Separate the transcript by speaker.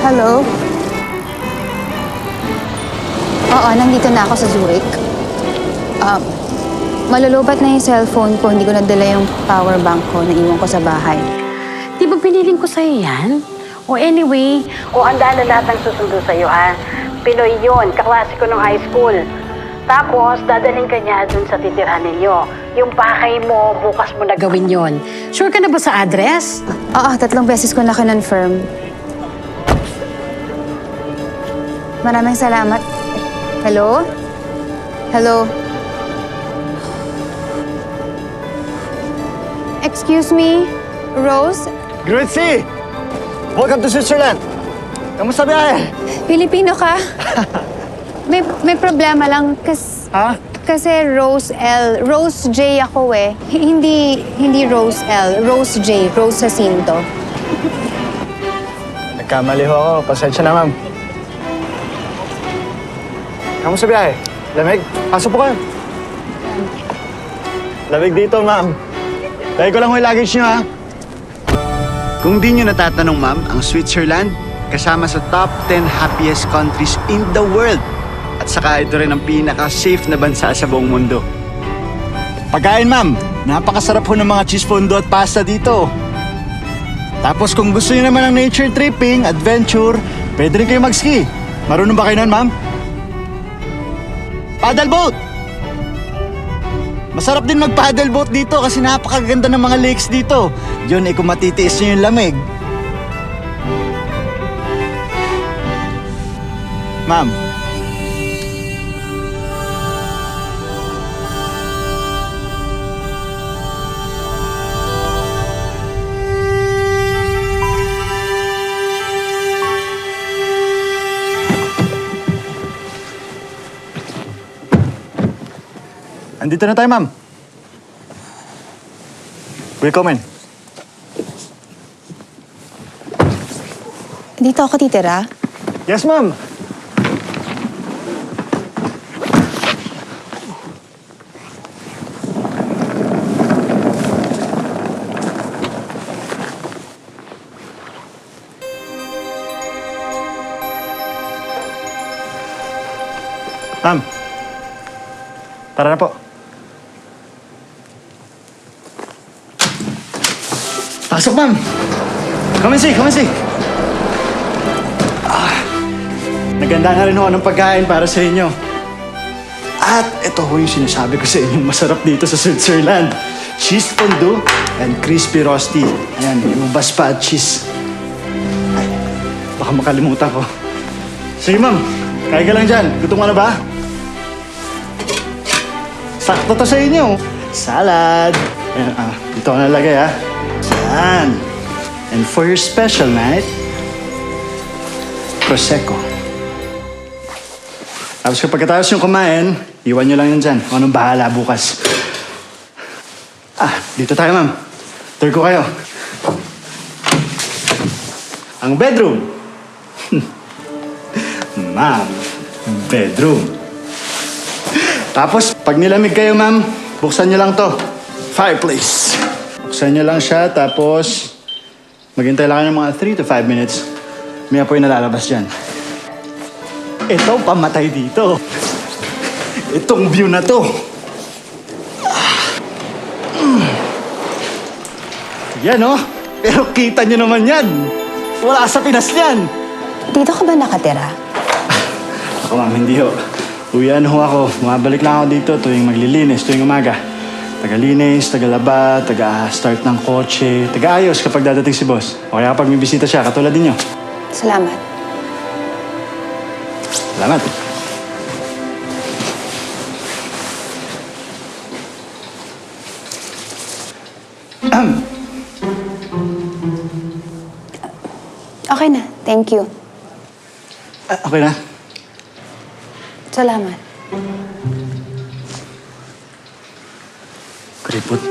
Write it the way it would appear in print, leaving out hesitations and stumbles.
Speaker 1: Hello? Oo, nandito na ako sa Zurich. Malulubat na yung cellphone ko. Hindi ko nadala yung power bank ko. Naiwan ko sa bahay.
Speaker 2: Di ba piniling ko sa'yo yan? O anyway, handa na lahat ng susundo sa'yo, ha? Pinoy yun, kaklase ko nung high school. Tapos, dadaling ka niya dun sa titirhan ninyo. Yung pakay mo, bukas mo na gawin yon. Sure ka na ba sa address?
Speaker 1: Oo, 3 beses ko na kinonfirm. Maraming salamat. Hello? Hello? Excuse me? Rose?
Speaker 3: Grüezi! Welcome to Switzerland! Kamusta biyahe?
Speaker 1: Pilipino ka? May problema lang
Speaker 3: Ha?
Speaker 1: kasi Rose L. Rose J ako eh. Hindi Rose L. Rose J. Rose Jacinto.
Speaker 3: Nagkamali ho ako. Pasensya na, ma'am. Kamusta biyahe? Lamig? Pasok po kayo. Lamig dito, ma'am. Dahil ko lang ho yung luggage nyo, ha?
Speaker 4: Kung di nyo natatanong, ma'am, ang Switzerland kasama sa top 10 happiest countries in the world. At saka ito rin ang pinaka-safe na bansa sa buong mundo.
Speaker 3: Pagkain, ma'am. Napakasarap ho ng mga cheese fondue at pasta dito. Tapos kung gusto niyo naman ng nature tripping, adventure, pwede rin kayo mag-ski. Marunong ba kayo nun, ma'am? Paddle boat! Masarap din mag-paddle boat dito kasi napakaganda ng mga lakes dito. Yun, kung matitiis nyo yung lamig. Ma'am. Andito na tayo, ma'am. Welcome in.
Speaker 1: Dito ako titira?
Speaker 3: Yes, ma'am. Ma'am. Tara na po. Pasok, ma'am. Come and see, come and see. Naganda na rin ho ng pagkain para sa inyo. At ito ho yung sinasabi ko sa inyo, masarap dito sa Switzerland. Cheese fondue and crispy rosti. Ayan, ibubas pa at cheese. Ay, baka makalimutan ko. Sige, ma'am. Kaya ka lang dyan. Gutom ka na ba? Sakto to sa inyo. Salad. Ayan, dito ko nalagay, ha. Yan. And for your special night, Prosecco. Tapos kapag katapos yung kumain, iwan nyo lang yun dyan. Kung anong bahala bukas. Dito tayo, ma'am. Tour ko kayo. Ang bedroom. Ma'am, bedroom. Tapos, pag nilamig kayo, ma'am, buksan nyo lang to. Fireplace. Buksan nyo lang siya, tapos maghintay lang kayo ng mga 3 to 5 minutes. May apoy na lalabas dyan. Ito, pamatay dito. Itong view na to. Yan, oh. Pero kita nyo naman yan. Wala sa Pinas yan.
Speaker 1: Dito ka ba nakatira?
Speaker 3: Ako, ma'am, hindi ho. Uwian ho ako. Bumabalik lang ako dito tuwing maglilinis, tuwing umaga. Taga-linis, taga-laba, taga-start ng kotse, taga-ayos kapag dadating si boss. O kaya kapag may bisita siya, katulad ninyo.
Speaker 1: Salamat.
Speaker 3: Salamat.
Speaker 1: Okay na. Thank you.
Speaker 3: Okay na.
Speaker 1: Salamat.
Speaker 3: Kuripot.